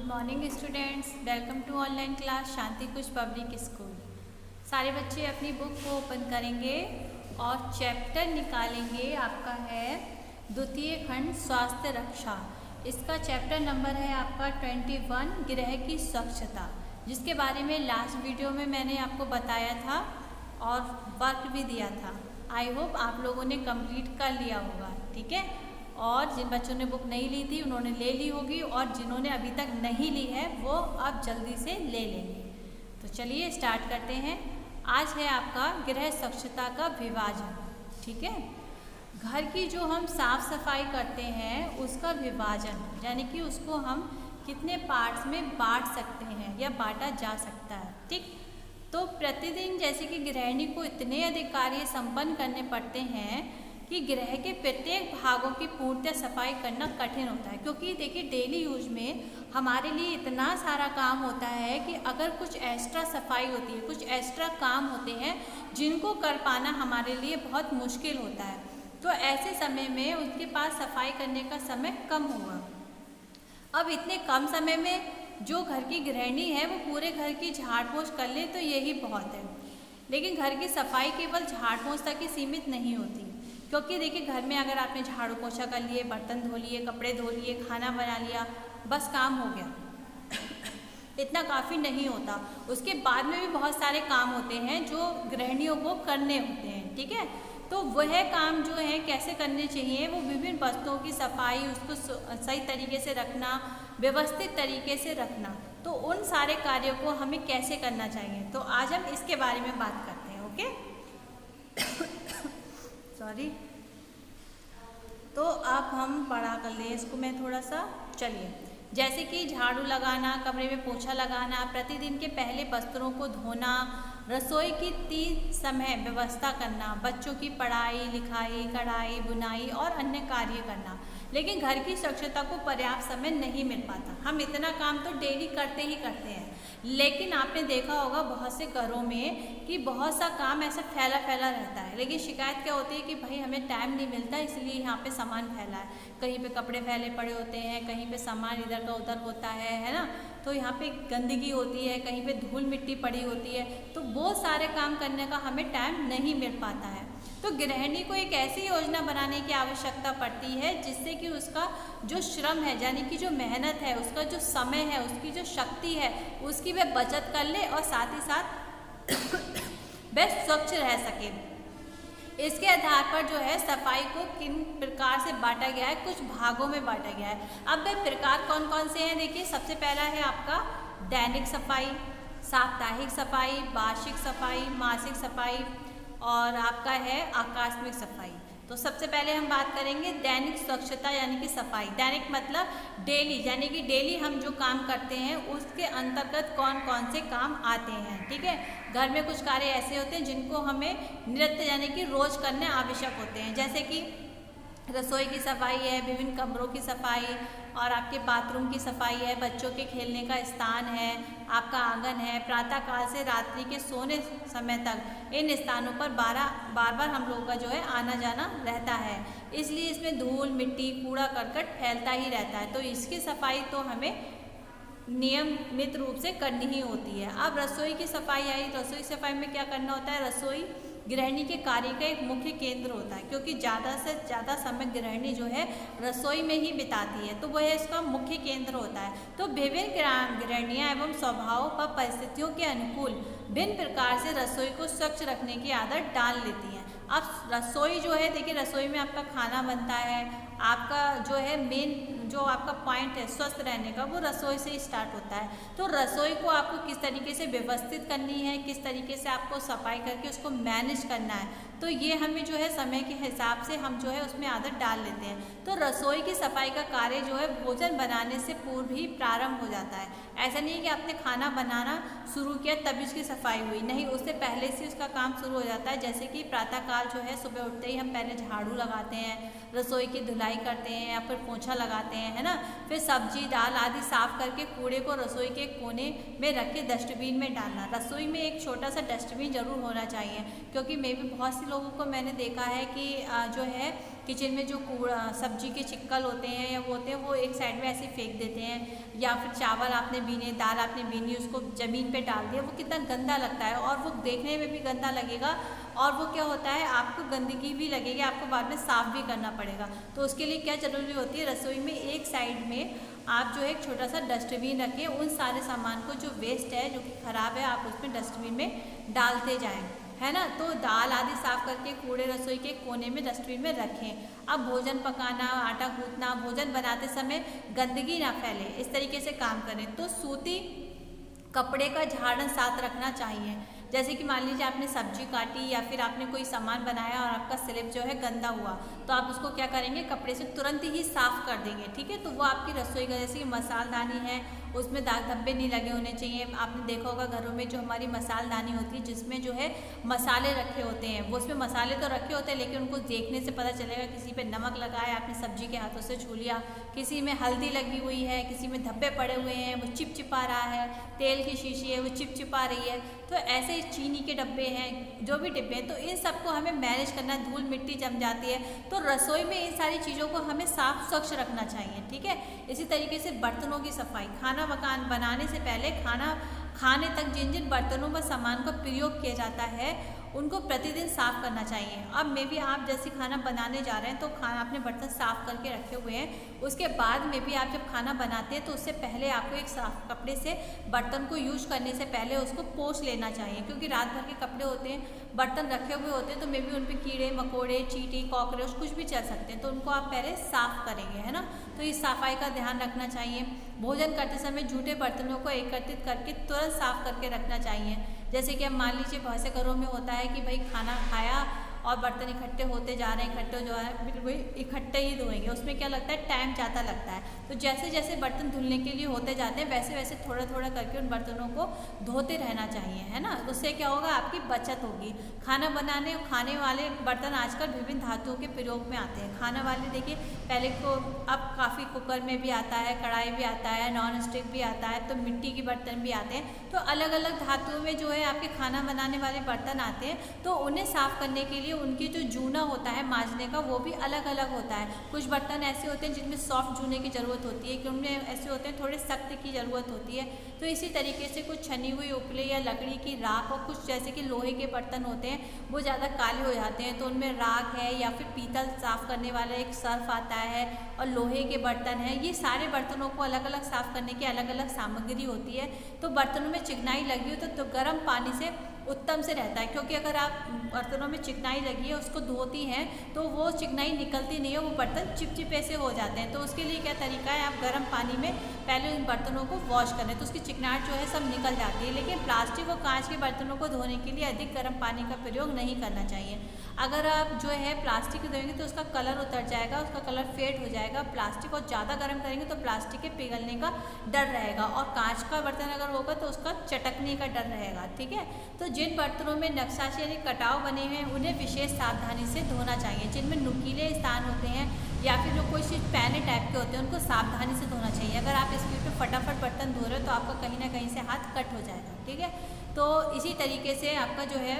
Morning students, welcome to online class Shanti Kush public school. सारे बच्चे अपनी बुक को ओपन करेंगे और चैप्टर निकालेंगे। आपका है द्वितीय खंड स्वास्थ्य रक्षा। इसका चैप्टर नंबर है आपका 21 गृह की स्वच्छता, जिसके बारे में लास्ट वीडियो में मैंने आपको बताया था और वर्क भी दिया था। आई होप आप लोगों ने कंप्लीट कर लिया होगा, ठीक है। और जिन बच्चों ने बुक नहीं ली थी उन्होंने ले ली होगी, और जिन्होंने अभी तक नहीं ली है वो अब जल्दी से ले लेंगे। तो चलिए स्टार्ट करते हैं। आज है आपका गृह स्वच्छता का विभाजन, ठीक है। घर की जो हम साफ सफाई करते हैं उसका विभाजन, यानी कि उसको हम कितने पार्ट्स में बांट सकते हैं या बांटा जा सकता है, ठीक। तो प्रतिदिन जैसे कि गृहिणी को इतने अधिक कार्य संपन्न करने पड़ते हैं कि गृह के प्रत्येक भागों की पूर्णतः सफाई करना कठिन होता है। क्योंकि देखिए डेली यूज में हमारे लिए इतना सारा काम होता है कि अगर कुछ एक्स्ट्रा सफाई होती है, कुछ एक्स्ट्रा काम होते हैं जिनको कर पाना हमारे लिए बहुत मुश्किल होता है। तो ऐसे समय में उनके पास सफाई करने का समय कम होगा। अब इतने कम समय में जो घर की गृहिणी है वो पूरे घर की झाड़ पोंछ कर ले तो यही बहुत है। लेकिन घर की सफाई केवल झाड़ पोंछ तक ही सीमित नहीं होती, क्योंकि देखिए घर में अगर आपने झाड़ू पोछा कर लिए, बर्तन धो लिए, कपड़े धो लिए, खाना बना लिया, बस काम हो गया, इतना काफ़ी नहीं होता। उसके बाद में भी बहुत सारे काम होते हैं जो गृहिणियों को करने होते हैं, ठीक है। तो वह काम जो है कैसे करने चाहिए, वो विभिन्न वस्तुओं की सफाई, उसको सही तरीके से रखना, व्यवस्थित तरीके से रखना, तो उन सारे कार्यों को हमें कैसे करना चाहिए, तो आज हम इसके बारे में बात करते हैं, ओके। सॉरी। तो अब हम पढ़ा कर लें इसको, मैं थोड़ा सा चलिए। जैसे कि झाड़ू लगाना, कमरे में पोछा लगाना, प्रतिदिन के पहले वस्त्रों को धोना, रसोई की 3 समय व्यवस्था करना, बच्चों की पढ़ाई लिखाई, कढ़ाई बुनाई और अन्य कार्य करना। लेकिन घर की स्वच्छता को पर्याप्त समय नहीं मिल पाता। हम इतना काम तो डेली करते ही करते हैं, लेकिन आपने देखा होगा बहुत से घरों में कि बहुत सा काम ऐसा फैला फैला रहता है। लेकिन शिकायत क्या होती है कि भाई हमें टाइम नहीं मिलता, इसलिए यहाँ पे सामान फैला है। कहीं पे कपड़े फैले पड़े होते हैं, कहीं पे सामान इधर का उधर होता है ना। तो यहाँ पे गंदगी होती है, कहीं पे धूल मिट्टी पड़ी होती है, तो वो सारे काम करने का हमें टाइम नहीं मिल पाता है। तो गृहिणी को एक ऐसी योजना बनाने की आवश्यकता पड़ती है जिससे कि उसका जो श्रम है, यानी कि जो मेहनत है, उसका जो समय है, उसकी जो शक्ति है, उसकी वह बचत कर ले और साथ ही साथ वह स्वच्छ रह सके। इसके आधार पर जो है सफाई को किन प्रकार से बांटा गया है, कुछ भागों में बांटा गया है। अब वह प्रकार कौन कौन से हैं, देखिए। सबसे पहला है आपका दैनिक सफाई, साप्ताहिक सफाई, वार्षिक सफाई, मासिक सफाई और आपका है आकस्मिक सफाई। तो सबसे पहले हम बात करेंगे दैनिक स्वच्छता यानी कि सफाई। दैनिक मतलब डेली, यानी कि डेली हम जो काम करते हैं उसके अंतर्गत कौन कौन से काम आते हैं, ठीक है। घर में कुछ कार्य ऐसे होते हैं जिनको हमें नित्य यानी कि रोज करने आवश्यक होते हैं, जैसे कि रसोई की सफाई है, विभिन्न कमरों की सफाई और आपके बाथरूम की सफाई है, बच्चों के खेलने का स्थान है, आपका आंगन है। प्रातःकाल से रात्रि के सोने समय तक इन स्थानों पर बार बार हम लोगों का जो है आना जाना रहता है, इसलिए इसमें धूल मिट्टी कूड़ा करकट फैलता ही रहता है। तो इसकी सफाई तो हमें नियमित रूप से करनी ही होती है। अब रसोई की सफाई आई। रसोई सफाई में क्या करना होता है, रसोई गृहिणी के कार्य का एक मुख्य केंद्र होता है, क्योंकि ज़्यादा से ज़्यादा समय गृहिणी जो है रसोई में ही बिताती है, तो वह इसका मुख्य केंद्र होता है। तो विभिन्न गृहिणियाँ एवं स्वभाव व परिस्थितियों के अनुकूल भिन्न प्रकार से रसोई को स्वच्छ रखने की आदत डाल लेती हैं। अब रसोई जो है, देखिए रसोई में आपका खाना बनता है, आपका जो है मेन जो आपका पॉइंट है स्वस्थ रहने का, वो रसोई से ही स्टार्ट होता है। तो रसोई को आपको किस तरीके से व्यवस्थित करनी है, किस तरीके से आपको सफाई करके उसको मैनेज करना है, तो ये हमें जो है समय के हिसाब से हम जो है उसमें आदत डाल लेते हैं। तो रसोई की सफाई का कार्य जो है भोजन बनाने से पूर्व ही प्रारंभ हो जाता है। ऐसा नहीं है कि आपने खाना बनाना शुरू किया तभी उसकी सफाई हुई, नहीं, उससे पहले से उसका काम शुरू हो जाता है। जैसे कि प्रातःकाल जो है सुबह उठते ही हम पहले झाड़ू लगाते हैं, रसोई की धुलाई करते हैं या फिर पोछा लगाते हैं, है ना। फिर सब्जी दाल आदि साफ करके कूड़े को रसोई के कोने में रख के डस्टबिन में डालना। रसोई में एक छोटा सा डस्टबिन जरूर होना चाहिए, क्योंकि मे भी बहुत सी सी लोगों को मैंने देखा है कि जो है किचन में जो कूड़ा सब्जी के चिक्कल होते हैं या वो होते हैं वो एक साइड में ऐसे फेंक देते हैं, या फिर चावल आपने बीने, दाल आपने बीनी, उसको ज़मीन पे डाल दिया, वो कितना गंदा लगता है और वो देखने में भी गंदा लगेगा और वो क्या होता है आपको गंदगी भी लगेगी, आपको बाद में साफ़ भी करना पड़ेगा। तो उसके लिए क्या ज़रूरी होती है, रसोई में एक साइड में आप जो है एक छोटा सा डस्टबिन रखें, उन सारे सामान को जो वेस्ट है जो कि ख़राब है आप उसमें डस्टबिन में डालते जाएं, है ना। तो दाल आदि साफ करके कूड़े रसोई के कोने में डस्टबिन में रखें। अब भोजन पकाना, आटा गूंथना, भोजन बनाते समय गंदगी ना फैले, इस तरीके से काम करें। तो सूती कपड़े का झाड़न साथ रखना चाहिए। जैसे कि मान लीजिए आपने सब्जी काटी या फिर आपने कोई सामान बनाया और आपका स्लिप जो है गंदा हुआ, तो आप उसको क्या करेंगे, कपड़े से तुरंत ही साफ़ कर देंगे, ठीक है। तो वो आपकी रसोई का, जैसे कि मसालदानी है उसमें दाग धब्बे नहीं लगे होने चाहिए। आपने देखा होगा घरों में जो हमारी मसालदानी होती है जिसमें जो है मसाले रखे होते हैं, वो उसमें मसाले तो रखे होते हैं लेकिन उनको देखने से पता चलेगा किसी पे नमक लगा है, आपने सब्जी के हाथों से छू लिया, किसी में हल्दी लगी हुई है, किसी में धब्बे पड़े हुए हैं, वो चिपचिपा रहा है, तेल की शीशी है वो चिपचिपा रही है। तो ऐसे चीनी के डब्बे हैं, जो भी डिब्बे हैं, तो इन सबको हमें मैनेज करना, धूल मिट्टी जम जाती है, तो रसोई में इन सारी चीज़ों को हमें साफ स्वच्छ रखना चाहिए, ठीक है। इसी तरीके से बर्तनों की सफाई, खाना बनाने से पहले खाने तक जिन जिन बर्तनों व सामान का प्रयोग किया जाता है उनको प्रतिदिन साफ़ करना चाहिए। अब मे भी आप जैसे खाना बनाने जा रहे हैं तो खाना आपने बर्तन साफ़ करके रखे हुए हैं, उसके बाद में भी आप जब खाना बनाते हैं तो उससे पहले आपको एक साफ कपड़े से बर्तन को यूज करने से पहले उसको पोंछ लेना चाहिए, क्योंकि रात भर के कपड़े होते हैं, बर्तन रखे हुए होते हैं, तो मे भी उन पर कीड़े मकोड़े, चींटी, कॉकरोच कुछ भी चल सकते हैं, तो उनको आप पहले साफ़ करेंगे, है ना। तो इस सफाई का ध्यान रखना चाहिए। भोजन करते समय जूठे बर्तनों को एकत्रित करके तुरंत साफ करके रखना चाहिए। जैसे कि अब मान लीजिए बहुत से घरों में होता है कि भाई खाना खाया और बर्तन इकट्ठे होते जा रहे हैं, इकट्ठे जो है बिल्कुल इकट्ठे ही धोएंगे, उसमें क्या लगता है, टाइम ज़्यादा लगता है। तो जैसे जैसे बर्तन धुलने के लिए होते जाते हैं वैसे वैसे थोड़ा थोड़ा करके उन बर्तनों को धोते रहना चाहिए, है ना। उससे क्या होगा, आपकी बचत होगी। खाना बनाने और खाने वाले बर्तन आजकल विभिन्न धातुओं के प्रयोग में आते हैं। खाना वाले देखिए पहले को अब काफ़ी कुकर में भी आता है, कढ़ाई भी आता है, नॉन स्टिक भी आता है, तो मिट्टी के बर्तन भी आते हैं। तो अलग अलग धातुओं में जो है आपके खाना बनाने वाले बर्तन आते हैं, तो उन्हें साफ़ करने के लिए उनकी जो जूना होता है मांजने का वो भी अलग अलग होता है। कुछ बर्तन ऐसे होते हैं जिनमें सॉफ्ट जूने की ज़रूरत होती है, कि उनमें ऐसे होते हैं थोड़े सख्त की ज़रूरत होती है। तो इसी तरीके से कुछ छनी हुई उपले या लकड़ी की राख, और कुछ जैसे कि लोहे के बर्तन होते हैं वो ज़्यादा काले हो जाते हैं, तो उनमें राख है, या फिर पीतल साफ़ करने वाला एक सर्फ आता है, और लोहे के बर्तन हैं। ये सारे बर्तनों को अलग अलग साफ़ करने की अलग अलग सामग्री होती है। तो बर्तनों में चिकनाई लगी हो तो गर्म पानी से उत्तम से रहता है, क्योंकि अगर आप बर्तनों में चिकनाई लगी है उसको धोती हैं तो वो चिकनाई निकलती नहीं है, वो बर्तन चिपचिपे से हो जाते हैं। तो उसके लिए क्या तरीका है, आप गर्म पानी में पहले उन बर्तनों को वॉश करें तो उसकी चिकनाहट जो है सब निकल जाती है। लेकिन प्लास्टिक और कांच के बर्तनों को धोने के लिए अधिक गर्म पानी का प्रयोग नहीं करना चाहिए। अगर आप जो है प्लास्टिक धोएंगे तो उसका कलर उतर जाएगा, उसका कलर फेड हो जाएगा। प्लास्टिक को ज़्यादा गर्म करेंगे तो प्लास्टिक के पिघलने का डर रहेगा, और कांच का बर्तन अगर होगा तो उसका चटकने का डर रहेगा, ठीक है। तो जिन बर्तनों में नक्काशी यानी कटाव बने हुए हैं उन्हें विशेष सावधानी से धोना चाहिए। जिनमें नुकीले स्थान होते हैं या फिर जो कोई चीज़ पैने टाइप के होते हैं उनको सावधानी से धोना चाहिए। अगर आप स्पीड पे फटाफट बर्तन धो रहे हो तो आपका कहीं ना कहीं से हाथ कट हो जाएगा, ठीक है। तो इसी तरीके से आपका जो है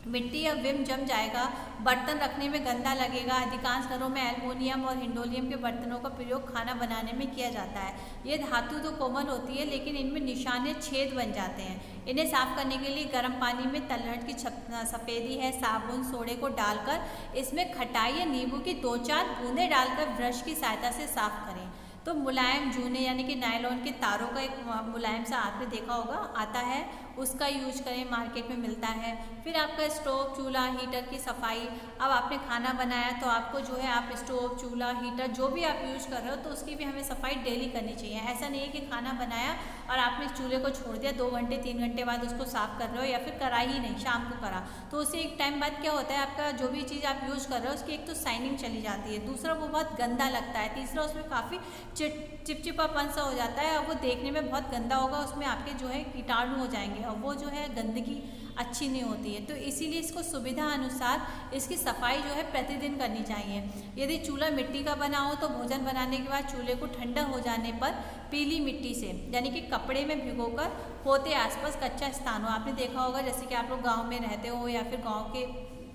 मिट्टी या विम जम जाएगा, बर्तन रखने में गंदा लगेगा। अधिकांश घरों में एल्युमिनियम और हिंडोलियम के बर्तनों का प्रयोग खाना बनाने में किया जाता है। ये धातु तो कोमल होती है लेकिन इनमें निशाने छेद बन जाते हैं। इन्हें साफ करने के लिए गर्म पानी में तलहट की सफ़ेदी है, साबुन सोडे को डालकर इसमें खटाई या नींबू की 2-4 बूंदें डालकर ब्रश की सहायता से साफ करें। तो मुलायम जूने यानी कि नायलॉन के तारों का एक मुलायम सा आपने देखा होगा आता है, उसका यूज करें, मार्केट में मिलता है। फिर आपका स्टोव, चूल्हा, हीटर की सफाई। अब आपने खाना बनाया तो आपको जो है आप स्टोव, चूल्हा, हीटर जो भी आप यूज़ कर रहे हो तो उसकी भी हमें सफाई डेली करनी चाहिए। ऐसा नहीं है कि खाना बनाया और आपने चूल्हे को छोड़ दिया, 2 घंटे 3 घंटे बाद उसको साफ़ कर रहे हो, या फिर करा ही नहीं, शाम को करा, तो उससे एक टाइम बाद क्या होता है, आपका जो भी चीज़ आप यूज़ कर रहे हो उसकी एक तो शाइनिंग चली जाती है, दूसरा वो बहुत गंदा लगता है, तीसरा उसमें काफ़ी चिपचिपापन सा हो जाता है और वो देखने में बहुत गंदा होगा, उसमें आपके जो है कीटाणु हो जाएंगे और वो जो है गंदगी अच्छी नहीं होती है। तो इसीलिए इसको सुविधा अनुसार इसकी सफाई जो है प्रतिदिन करनी चाहिए। यदि चूल्हा मिट्टी का बना हो तो भोजन बनाने के बाद चूल्हे को ठंडा हो जाने पर पीली मिट्टी से यानी कि कपड़े में भिगोकर पोते आसपास कच्चा स्थान हो। आपने देखा होगा जैसे कि आप लोग गाँव में रहते हो या फिर गाँव के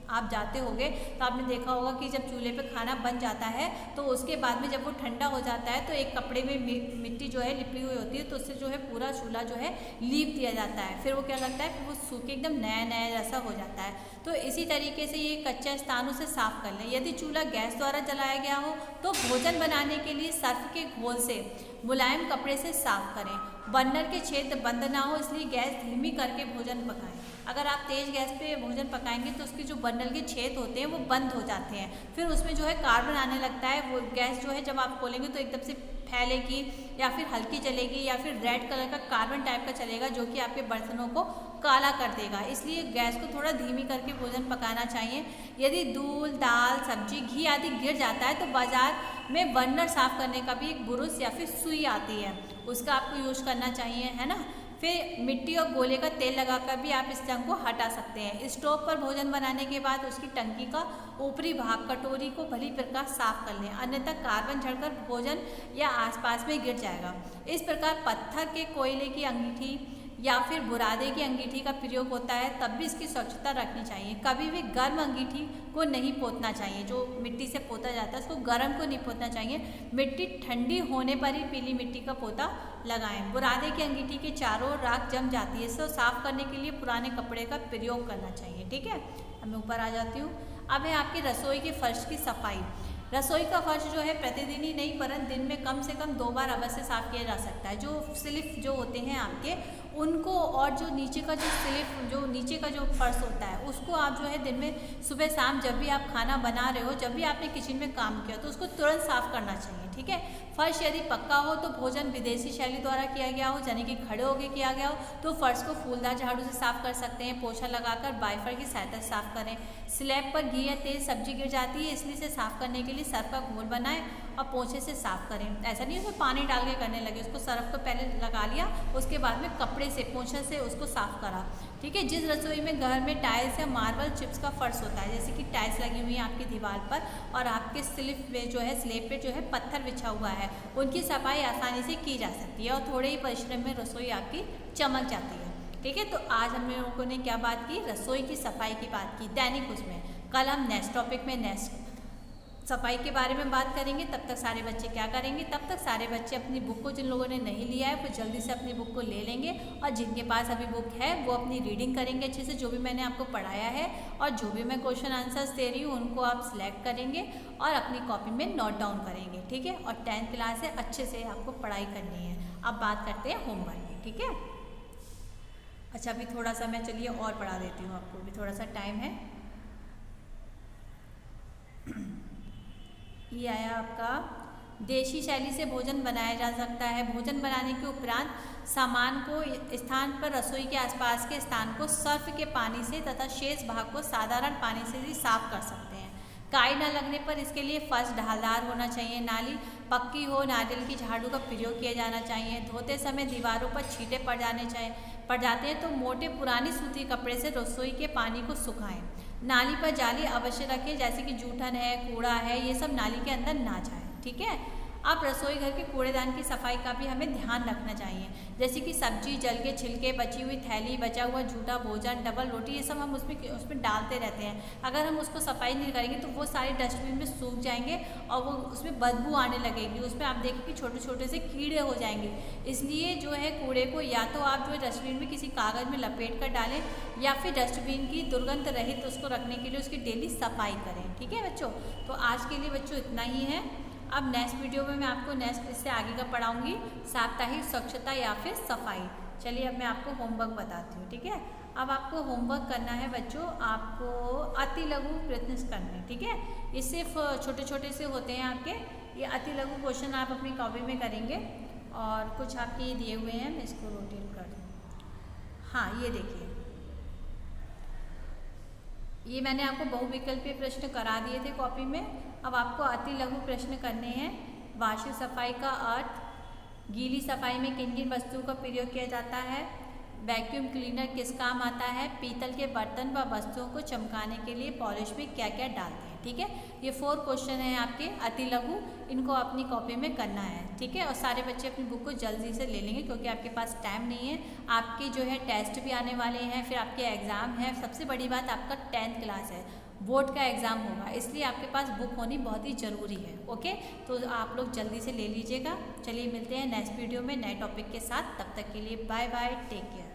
आप जाते होंगे तो आपने देखा होगा कि जब चूल्हे पे खाना बन जाता है तो उसके बाद में जब वो ठंडा हो जाता है तो एक कपड़े में मिट्टी जो है लिपी हुई होती है, तो उससे जो है पूरा चूल्हा जो है लीप दिया जाता है। फिर वो क्या लगता है, फिर वो सूख के एकदम नया नया जैसा हो जाता है। तो इसी तरीके से ये कच्चा स्थानों से साफ कर लें। यदि चूल्हा गैस द्वारा जलाया गया हो तो भोजन बनाने के लिए सर्फ के घोल से मुलायम कपड़े से साफ करें। बर्नर के छेद बंद ना हो इसलिए गैस धीमी करके भोजन पकाएं। अगर आप तेज गैस पे भोजन पकाएंगे तो उसके जो बर्नर के छेद होते हैं वो बंद हो जाते हैं, फिर उसमें जो है कार्बन आने लगता है। वो गैस जो है जब आप खोलेंगे तो एकदम से फैलेगी या फिर हल्की चलेगी या फिर रेड कलर का कार्बन टाइप का चलेगा, जो कि आपके बर्तनों को काला कर देगा। इसलिए गैस को थोड़ा धीमी करके भोजन पकाना चाहिए। यदि दूध, दाल, सब्जी, घी आदि गिर जाता है तो बाजार में बर्नर साफ करने का भी एक बुरुश या फिर सुई आती है, उसका आपको यूज करना चाहिए, है ना। फिर मिट्टी और गोले का तेल लगाकर भी आप इस जंग को हटा सकते हैं। स्टोव पर भोजन बनाने के बाद उसकी टंकी का ऊपरी भाग कटोरी को भली प्रकार साफ कर लें, अन्यथा कार्बन झड़कर भोजन या आसपास में गिर जाएगा। इस प्रकार पत्थर के कोयले की अंगीठी या फिर बुरादे की अंगीठी का प्रयोग होता है, तब भी इसकी स्वच्छता रखनी चाहिए। कभी भी गर्म अंगीठी को नहीं पोतना चाहिए, जो मिट्टी से पोता जाता है उसको गर्म को नहीं पोतना चाहिए। मिट्टी ठंडी होने पर ही पीली मिट्टी का पोता लगाएं। बुरादे की अंगीठी के चारों ओर राख जम जाती है, इसको साफ करने के लिए पुराने कपड़े का प्रयोग करना चाहिए। ठीक है, अब मैं ऊपर आ जाती हूँ। अब है आपकी रसोई के फर्श की सफाई। रसोई का फर्श जो है प्रतिदिन ही नहीं परंतु दिन में कम से कम 2 बार अवश्य साफ किया जा सकता है। जो स्लिप जो होते हैं आपके उनको, और जो नीचे का जो स्लिप जो नीचे का जो फर्श होता है उसको आप जो है दिन में सुबह शाम जब भी आप खाना बना रहे हो, जब भी आपने किचन में काम किया तो उसको तुरंत साफ करना चाहिए। ठीक है, फर्श यदि पक्का हो तो भोजन विदेशी शैली द्वारा किया गया हो, यानी कि खड़े होकर किया गया हो, तो फर्श को फूलदार झाड़ू से साफ कर सकते हैं। पोछा लगाकर वाइपर की सहायता से साफ करें। स्लैब पर घी या तेज सब्जी गिर जाती है, इसलिए इसे साफ करने के लिए सर्फ का घोल बनाएं और पोछे से साफ करें। ऐसा नहीं उसमें पानी डाल के करने लगे, उसको सर्फ को पहले लगा लिया, उसके बाद में कपड़े से पोछे से उसको साफ करा। ठीक है, जिस रसोई में घर में टाइल्स या मार्बल चिप्स का फर्श होता है, जैसे कि टाइल्स लगी हुई है आपकी दीवार पर और आपके स्लिप में जो है स्लेब पे जो है पत्थर बिछा हुआ है, उनकी सफाई आसानी से की जा सकती है और थोड़े ही परिश्रम में रसोई आपकी चमक जाती है। ठीक है, तो आज हम लोगों ने क्या बात की, रसोई की सफाई की बात की दैनिक उसमें। कल हम नेक्स्ट टॉपिक में नेक्स्ट सफाई के बारे में बात करेंगे। तब तक सारे बच्चे क्या करेंगे, तब तक सारे बच्चे अपनी बुक को, जिन लोगों ने नहीं लिया है वो जल्दी से अपनी बुक को ले लेंगे और जिनके पास अभी बुक है वो अपनी रीडिंग करेंगे अच्छे से, जो भी मैंने आपको पढ़ाया है और जो भी मैं क्वेश्चन आंसर्स दे रही हूँ उनको आप सिलेक्ट करेंगे और अपनी कॉपी में नोट डाउन करेंगे। ठीक है, और 10th क्लास है, अच्छे से आपको पढ़ाई करनी है। अब बात करते हैं होमवर्क की। ठीक है, अच्छा अभी थोड़ा सा मैं चलिए और पढ़ा देती हूँ आपको, अभी थोड़ा सा टाइम है। ये आया आपका, देशी शैली से भोजन बनाया जा सकता है। भोजन बनाने के उपरांत सामान को स्थान पर रसोई के आसपास के स्थान को सर्फ के पानी से तथा शेष भाग को साधारण पानी से भी साफ कर सकते हैं। काई न लगने पर इसके लिए फर्श ढालदार होना चाहिए। नाली पक्की हो, नारियल की झाड़ू का प्रयोग किया जाना चाहिए। धोते समय दीवारों पर छींटे पड़ जाते हैं तो मोटे पुरानी सूती कपड़े से रसोई के पानी को सुखाएं। नाली पर जाली अवश्य रखें, जैसे कि जूठन है, कूड़ा है, ये सब नाली के अंदर ना जाए। ठीक है, अब रसोई घर के कूड़ेदान की सफाई का भी हमें ध्यान रखना चाहिए, जैसे कि सब्जी, जल के छिलके, बची हुई थैली, बचा हुआ झूठा भोजन, डबल रोटी, ये सब हम उसमें डालते रहते हैं। अगर हम उसको सफाई नहीं करेंगे तो वो सारे डस्टबिन में सूख जाएंगे और वो उसमें बदबू आने लगेगी, उसमें आप देखें कि छोटे छोटे से कीड़े हो जाएंगे। इसलिए जो है कूड़े को या तो आप जो है डस्टबिन में किसी कागज़ में लपेट कर डालें या फिर डस्टबिन की दुर्गंध रहित उसको रखने के लिए उसकी डेली सफाई करें। ठीक है बच्चों, तो आज के लिए बच्चों इतना ही है। अब नेक्स्ट वीडियो में मैं आपको नेक्स्ट इससे आगे का पढ़ाऊंगी, साप्ताहिक स्वच्छता या फिर सफाई। चलिए अब मैं आपको होमवर्क बताती हूँ। ठीक है, अब आपको होमवर्क करना है बच्चों, आपको अति लघु प्रश्न करने। ठीक है, ये सिर्फ छोटे छोटे से होते हैं आपके, ये अति लघु क्वेश्चन आप अपनी कॉपी में करेंगे और कुछ आपके ये दिए हुए हैं, मैं इसको रोटेट कर दूँ। हाँ ये देखिए, ये मैंने आपको बहुविकल्पीय प्रश्न करा दिए थे कॉपी में। अब आपको अति लघु प्रश्न करने हैं। वार्षिक सफाई का अर्थ, गीली सफाई में किन किन वस्तुओं का प्रयोग किया जाता है, वैक्यूम क्लीनर किस काम आता है, पीतल के बर्तन व वस्तुओं को चमकाने के लिए पॉलिश में क्या क्या डालते हैं। ठीक है, ये 4 क्वेश्चन हैं आपके अति लघु, इनको अपनी कॉपी में करना है। ठीक है, और सारे बच्चे अपनी बुक को जल्दी से ले लेंगे क्योंकि आपके पास टाइम नहीं है। आपके जो है टेस्ट भी आने वाले हैं, फिर आपके एग्ज़ाम है, सबसे बड़ी बात आपका 10th क्लास है, बोर्ड का एग्ज़ाम होगा, इसलिए आपके पास बुक होनी बहुत ही ज़रूरी है। ओके, तो आप लोग जल्दी से ले लीजिएगा। चलिए मिलते हैं नेक्स्ट वीडियो में नए टॉपिक के साथ, तब तक के लिए बाय बाय, टेक केयर।